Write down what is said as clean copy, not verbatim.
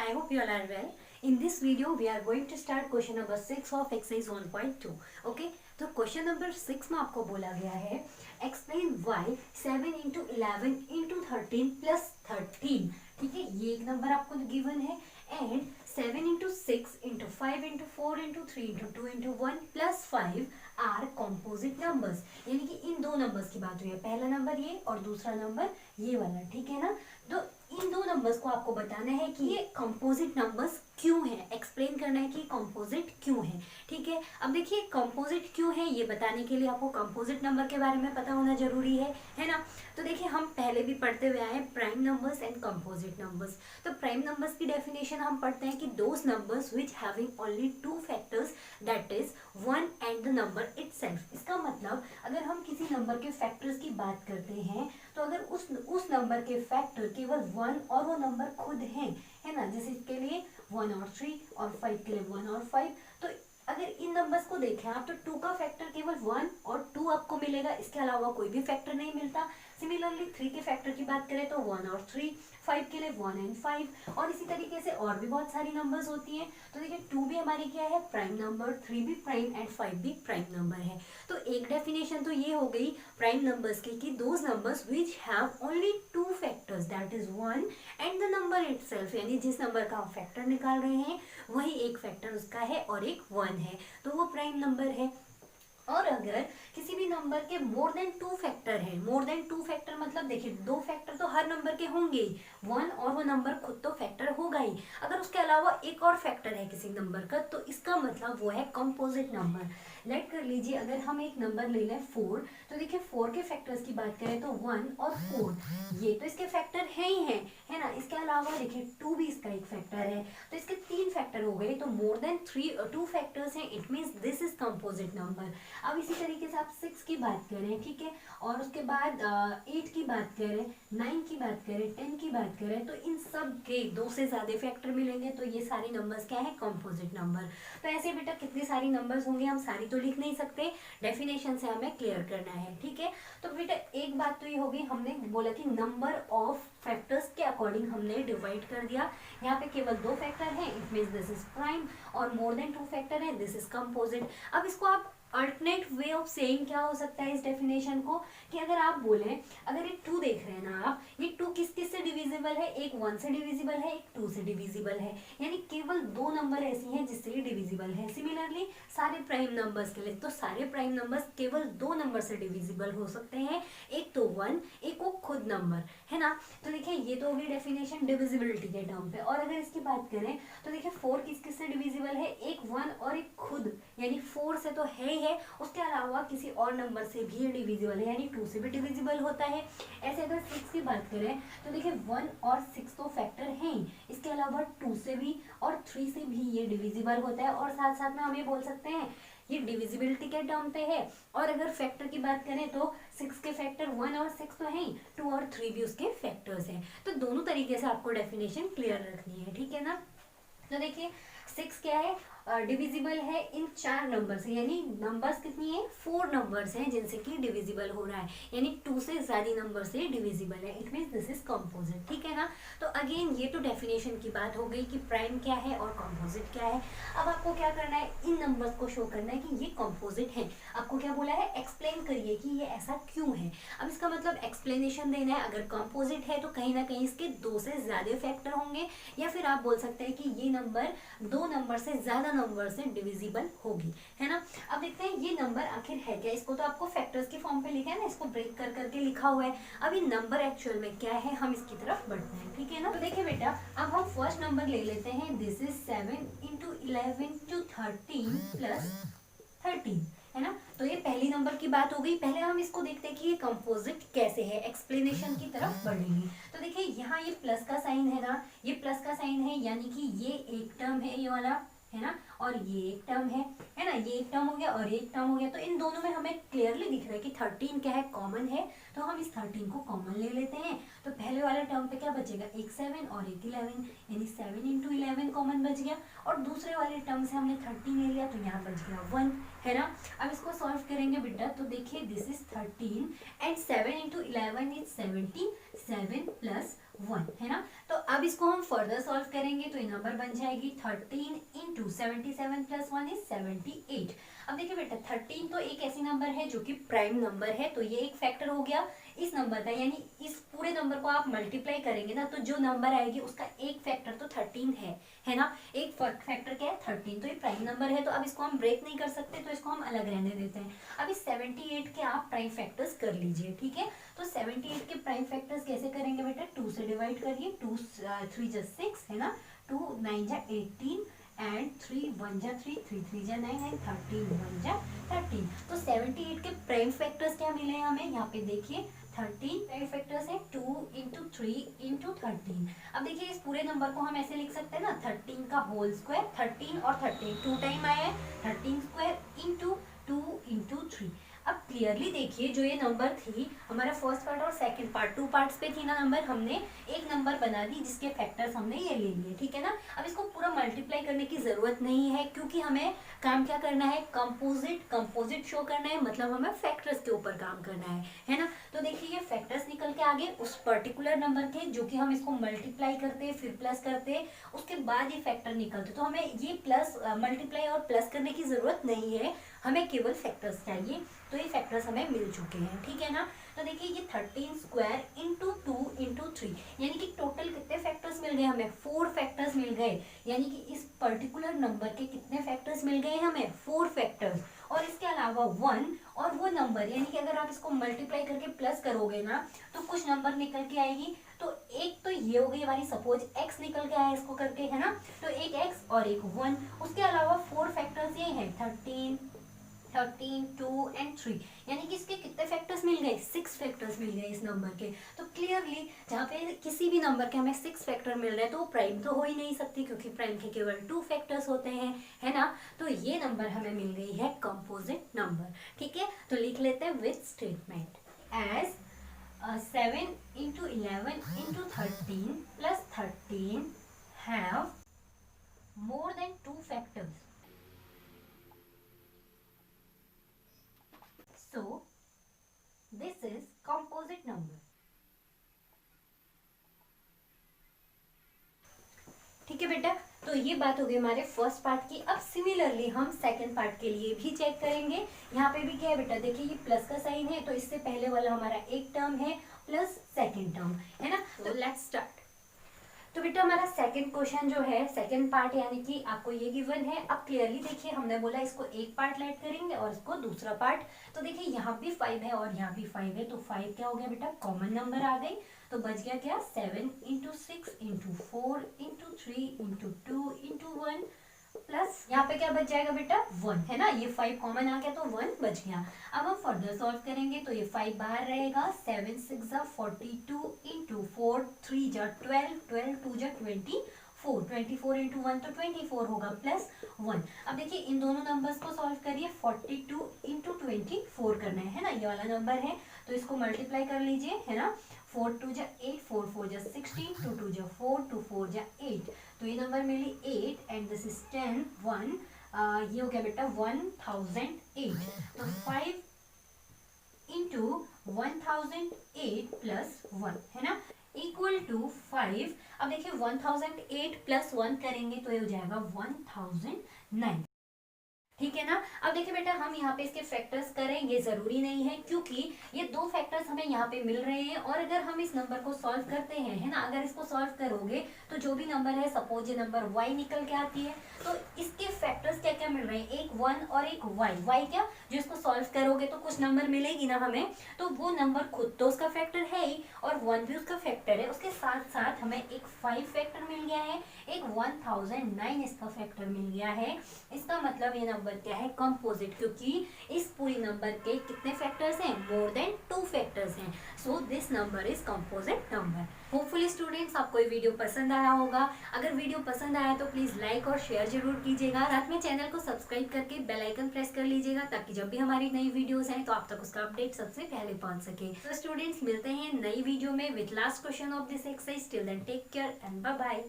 I hope you all are well. In this video, we are going to start question number 6 of exercise 1.2. Okay, तो question number 6 में आपको बोला गया है explain why 7 into 11 into 13 plus 13. ठीक है, ये एक नंबर आपको गिवन है and 7 into 6 into 5 into 4 into 3 into 2 into 1 plus 5 are composite numbers. यानी कि इन दो नंबर्स की बात हुई है, पहला नंबर ये और दूसरा नंबर ये वाला. ठीक है ना, तो इन दो नंबर्स को आपको बताना है कि ये कंपोजिट नंबर्स क्यों है, एक्सप्लेन करना है कि कंपोजिट क्यों है. ठीक है, अब देखिए कंपोजिट क्यों है ये बताने के लिए आपको कंपोजिट नंबर के बारे में पता होना जरूरी है ना. तो देखिए हम पहले भी पढ़ते हुए आए हैं prime numbers and composite numbers. तो प्राइम नंबर्स की डेफिनेशन हम पढ़ते हैं कि those numbers which having only two factors that is 1 and the number itself. इसका मतलब अगर हम किसी नंबर के फैक्टर्स की बात करते हैं तो अगर उस नंबर के फैक्टर केवल 1 और वो नंबर खुद है ना, जैसे इसके लिए 1 और 3 और 5 के लिए 1 और 5. तो अगर इन नंबर्स को देखें आप तो 2 का फैक्टर केवल 1 और 2 आपको मिलेगा, इसके अलावा कोई भी फैक्टर नहीं मिलता. सिमिलरली 3 के फैक्टर की बात करें तो 1 और 3, 5 के लिए 1 एंड 5 और इसी तरीके से और भी बहुत सारी नंबर्स होती हैं. तो देखिए 2 भी हमारी क्या है, प्राइम नंबर, 3 भी प्राइम एंड 5 भी प्राइम नंबर है. तो एक डेफिनेशन तो ये हो गई प्राइम नंबर्स की कि those numbers which have only two factors that is 1 and the number itself. यानी जिस नंबर का हम फैक्टर निकाल रहे हैं वही एक फैक्टर उसका है और एक 1 है, तो वो प्राइम नंबर है. और अगर किसी भी नंबर के मोर देन 2 फैक्टर है, मोर देन 2 फैक्टर मतलब देखिए 2 फैक्टर तो हर नंबर के होंगे ही, 1 और वो नंबर खुद तो फैक्टर होगा ही. अगर उसके अलावा एक और फैक्टर है किसी नंबर का तो इसका मतलब वो है कंपोजिट नंबर. लेट कर लीजिए अगर हम एक नंबर ले लें 4, तो देखिए 4 के फैक्टर्स की बात करें तो 1 और 4 ये तो इसके फैक्टर है ही है ना. इसके अलावा देखिए 2 भी इसका एक फैक्टर है, तो इसके 3 फैक्टर हो गए. तो मोर देन 2 फैक्टर्स हैं, it means this is composite number. अब इसी तरीके से आप 6 की बात करें, ठीक है, और उसके बाद 8 की बात करें, 9 की बात करें, 10 की बात करें, तो इन सब के 2 से ज्यादा फैक्टर मिलेंगे तो ये सारी नंबर्स क्या है, कंपोजिट नंबर. तो ऐसे बेटा कितनी सारी नंबर्स होंगे हम सारी तो लिख नहीं सकते, डेफिनेशन से हमें क्लियर करना है. ठीक है, तो बेटा एक बात तो ये होगी, हमने बोला कि नंबर ऑफ फैक्टर्स के अकॉर्डिंग हमने डिवाइड कर दिया. यहाँ पे केवल 2 फैक्टर हैं, it means this is prime, और मोर देन 2 फैक्टर है, दिस इज कंपोजिट. अब इसको आप अल्टरनेट वे ऑफ सेइंग क्या हो सकता है इस डेफिनेशन को, कि अगर आप बोले अगर ये 2 देख रहे हैं ना आप, ये 2 किस किस से डिविजिबल है, एक 1 से डिविजिबल है, एक 2 से डिविजिबल है. यानी केवल 2 नंबर ऐसी हैं जिससे ये डिविजिबल है. सिमिलरली सारे प्राइम नंबर्स के लिए तो सारे प्राइम नंबर्स केवल 2 नंबर से डिविजिबल हो सकते हैं, एक तो 1, एक वो खुद नंबर है ना. तो देखिए ये तो होगी डेफिनेशन डिविजिबिलिटी के टर्म पे. और अगर इसकी बात करें तो देखिए 4 किस किस से डिविजिबल है, एक 1 और एक खुद, यानी 4 से तो है, उसके अलावा किसी और नंबर से भी डिविजिबल है, यानी 2 से भी डिविजिबल होता है. ऐसे अगर 6 की बात करें तो देखिए 1 और 6 तो फैक्टर हैं, इसके अलावा 2 से भी और 3 से भी ये डिविजिबल होता है. और साथ साथ में हम ये बोल सकते हैं ये डिविजिबिलिटी के टर्म पे है. और अगर फैक्टर की बात करें तो 6 के फैक्टर 1 और 6 तो हैं, 2 और 3 भी उसके फैक्टर्स हैं. तो दोनों तरीके से आपको डेफिनेशन क्लियर रखनी है. ठीक है ना, तो देखिए 6 क्या है, डिविजिबल है इन 4 नंबर से, यानी नंबर्स कितनी है, 4 नंबर्स हैं जिनसे कि डिविजिबल हो रहा है, यानी 2 से ज्यादा नंबर से डिविजिबल है, it means this is composite. ठीक है ना, तो अगेन ये तो डेफिनेशन की बात हो गई कि प्राइम क्या है और कंपोजिट क्या है. अब आपको क्या करना है, इन नंबर्स को शो करना है कि ये कंपोजिट है. आपको क्या बोला है, एक्सप्लेन करिए कि ये ऐसा क्यों है. अब इसका मतलब एक्सप्लेनेशन देना है. अगर कंपोजिट है तो कहीं ना कहीं इसके 2 से ज्यादा फैक्टर होंगे, या फिर आप बोल सकते हैं कि ये नंबर 2 नंबर से ज्यादा नंबर से डिविजिबल होगी, है ना. अब देखते हैं ये नंबर आखिर है क्या. इसको तो आपको फैक्टर्स की फॉर्म पे लिखा है ना, इसको ब्रेक कर करके लिखा हुआ है. अब ये नंबर एक्चुअल में क्या है हम इसकी तरफ बढ़ते हैं. ठीक है ना, तो देखिए बेटा अब हम फर्स्ट नंबर ले लेते हैं, this is 7 into 11 to 13 plus 13, है ना. तो ये पहली नंबर की बात हो गई. पहले हम इसको देखते हैं कि ये कंपोजिट कैसे है, एक्सप्लेनेशन की तरफ बढ़ेंगे. तो देखिए यहाँ ये प्लस का साइन है ना, ये प्लस का साइन है, यानी कि ये एक टर्म है ये वाला, है ना, और ये एक टर्म है ना, ये एक टर्म हो गया और ये एक टर्म हो गया. तो इन दोनों में हमें क्लियरली दिख रहा है कि 13 क्या है, कॉमन है. तो हम इस 13 को कॉमन ले लेते हैं. तो पहले वाले टर्म पे क्या बचेगा, एक 7 और एक 11, यानी 7 इंटू 11 कॉमन बच गया. और दूसरे वाले टर्म से हमने 13 ले लिया तो यहाँ बच गया 1, है ना. अब इसको सॉल्व करेंगे बेटा, तो देखिए this is 13 and 7 into 11 is 17, 7 plus 1, है ना. तो अब इसको हम फर्दर सॉल्व करेंगे तो ये नंबर बन जाएगी 13 इंटू 77 प्लस 1 इज 78। अब देखिए बेटा 13 तो एक ऐसी नंबर है जो कि प्राइम नंबर है, तो ये एक फैक्टर हो गया इस नंबर का, यानी इस पूरे नंबर को आप मल्टीप्लाई करेंगे ना तो जो नंबर आएगी उसका एक फैक्टर तो 13 है ना। एक फैक्टर क्या है 13, तो ये प्राइम नंबर है, तो अब इसको हम ब्रेक नहीं कर सकते तो इसको हम अलग रहने देते हैं। अब इस 78 के आप प्राइम फैक्टर्स कर लीजिए, ठीक है। तो 78 के प्राइम फैक्टर्स कैसे करेंगे बेटा, 2 से डिवाइड करिए, 2 3 जा 6 है ना, 2 9 जा 18 एंड 3 1 जा 3 3 3 जा 9 एंड 13 1 जा 13। तो 78 के प्राइम फैक्टर्स क्या मिले हमें, यहाँ पे देखिए 13 प्राइम फैक्टर्स है 2 इंटू 3 इंटू 13। अब देखिए इस पूरे नंबर को हम ऐसे लिख सकते हैं ना, 13 का होल स्क्वायर, 13 और 13 2 टाइम आया है, 13 स्क्वायर इंटू 2 इंटू 3। अब क्लियरली देखिए जो ये नंबर थी हमारा फर्स्ट पार्ट और सेकंड पार्ट, 2 पार्ट्स पे थी ना नंबर, हमने एक नंबर बना दी जिसके फैक्टर्स हमने ये ले लिए, ठीक है ना। अब इसको पूरा मल्टीप्लाई करने की जरूरत नहीं है क्योंकि हमें काम क्या करना है, कंपोजिट शो करना है, मतलब हमें फैक्टर्स के ऊपर काम करना है ना। तो देखिए ये फैक्टर्स निकल के आगे उस पर्टिकुलर नंबर के जो कि हम इसको मल्टीप्लाई करते फिर प्लस करते उसके बाद ये फैक्टर निकलते, तो हमें ये प्लस मल्टीप्लाई और प्लस करने की जरूरत नहीं है, हमें केवल फैक्टर्स चाहिए। तो ये फैक्टर्स हमें मिल चुके हैं, ठीक है ना। तो देखिए ये 13 स्क्वायर इंटू 2 इंटू 3, यानी कि टोटल कितने फैक्टर्स मिल गए हमें, 4 फैक्टर्स मिल गए, यानी कि इस पर्टिकुलर नंबर के कितने फैक्टर्स मिल गए हमें, 4 फैक्टर्स। और इसके अलावा 1 और वो नंबर, यानी कि अगर आप इसको मल्टीप्लाई करके प्लस करोगे ना तो कुछ नंबर निकल के आएगी, तो एक तो ये हो गई हमारी, सपोज x निकल के आया इसको करके, है ना, तो एक x और एक 1। उसके अलावा 4 फैक्टर्स ये हैं 13 2 एंड 3, यानी कि इसके कितने फैक्टर्स मिल गए, 6 फैक्टर्स मिल गए इस नंबर के। तो क्लियरली जहाँ पे किसी भी नंबर के हमें 6 फैक्टर मिल रहे हैं तो वो प्राइम तो हो ही नहीं सकती क्योंकि प्राइम के केवल 2 फैक्टर्स होते हैं, है ना। तो ये नंबर हमें मिल गई है कंपोजिट नंबर, ठीक है। तो लिख लेते हैं with statement as 7 into 11 into 13 plus 13 have more than 2 factors. So, this is composite number. ठीक है बेटा, तो ये बात हो गई हमारे फर्स्ट पार्ट की। अब सिमिलरली हम सेकंड पार्ट के लिए भी चेक करेंगे। यहाँ पे भी क्या है बेटा, देखिए ये प्लस का साइन है तो इससे पहले वाला हमारा एक टर्म है प्लस सेकंड टर्म, है ना। तो लेट्स स्टार्ट। तो बेटा हमारा सेकंड क्वेश्चन जो है, सेकंड पार्ट, यानी कि आपको ये गिवन है। अब क्लियरली देखिए हमने बोला इसको एक पार्ट लेट करेंगे और इसको दूसरा पार्ट। तो देखिए यहाँ भी 5 है और यहाँ भी 5 है, तो 5 क्या हो गया बेटा, कॉमन नंबर आ गई, तो बच गया क्या, 7 into 6 into 4 into 3 into 2 into 1 plus यहाँ पे क्या बच जाएगा बेटा 1, है ना। ये 5 कॉमन आ गया तो 1 बच गया। अब हम फर्दर सॉल्व करेंगे तो ये 5 बाहर रहेगा, 7 6 जा 42 इंटू 4 3 जा 12 12 2 जा 24 24 इंटू 1 तो 24 होगा प्लस 1। अब देखिए इन दोनों नंबर्स को सॉल्व करिए, 42 इंटू 24 करना है ना, ये वाला नंबर है तो इसको मल्टीप्लाई कर लीजिए, है ना। 4 2 जा 8 4 4 जा 16 2 2 जा 4 2 4 जा 8, तो ये नंबर मिली 8 एंड दिस इज 10 1, ये हो गया बेटा 1008। तो 5 इंटू 1008 प्लस 1, है ना, इक्वल टू 5। अब देखिए 1008 प्लस 1 करेंगे तो ये हो जाएगा 1009, ठीक है ना। अब देखिए बेटा हम यहाँ पे इसके फैक्टर्स करें ये जरूरी नहीं है क्योंकि ये 2 फैक्टर्स हमें यहाँ पे मिल रहे हैं, और अगर हम इस नंबर को सॉल्व करते हैं, है ना, अगर इसको सॉल्व करोगे तो जो भी नंबर है, सपोज ये नंबर y निकल के आती है, तो इसके फैक्टर्स क्या क्या मिल रहे हैं, एक 1 और एक y क्या, जो इसको सॉल्व करोगे तो कुछ नंबर मिलेगी ना हमें, तो वो नंबर खुद तो उसका फैक्टर है ही और 1 भी उसका फैक्टर है, उसके साथ साथ हमें एक 5 फैक्टर मिल गया है, एक 1009 इसका फैक्टर मिल गया है। इसका मतलब ये नंबर क्या है, कंपोजिट, क्योंकि इस पूरी नंबर के कितने फैक्टर्स हैं, मोर देन 2 फैक्टर्स हैं। So this number is composite number. Hopefully students आपको ये वीडियो पसंद आया होगा। अगर वीडियो पसंद आया तो प्लीज लाइक और शेयर जरूर कीजिएगा, साथ में चैनल को सब्सक्राइब करके बेल आइकन प्रेस कर लीजिएगा ताकि जब भी हमारी नई वीडियोस आए तो आप तक उसका अपडेट सबसे पहले पहुंच सके। तो स्टूडेंट्स मिलते हैं नई वीडियो में with last question of this exercise. Till then take care and bye bye.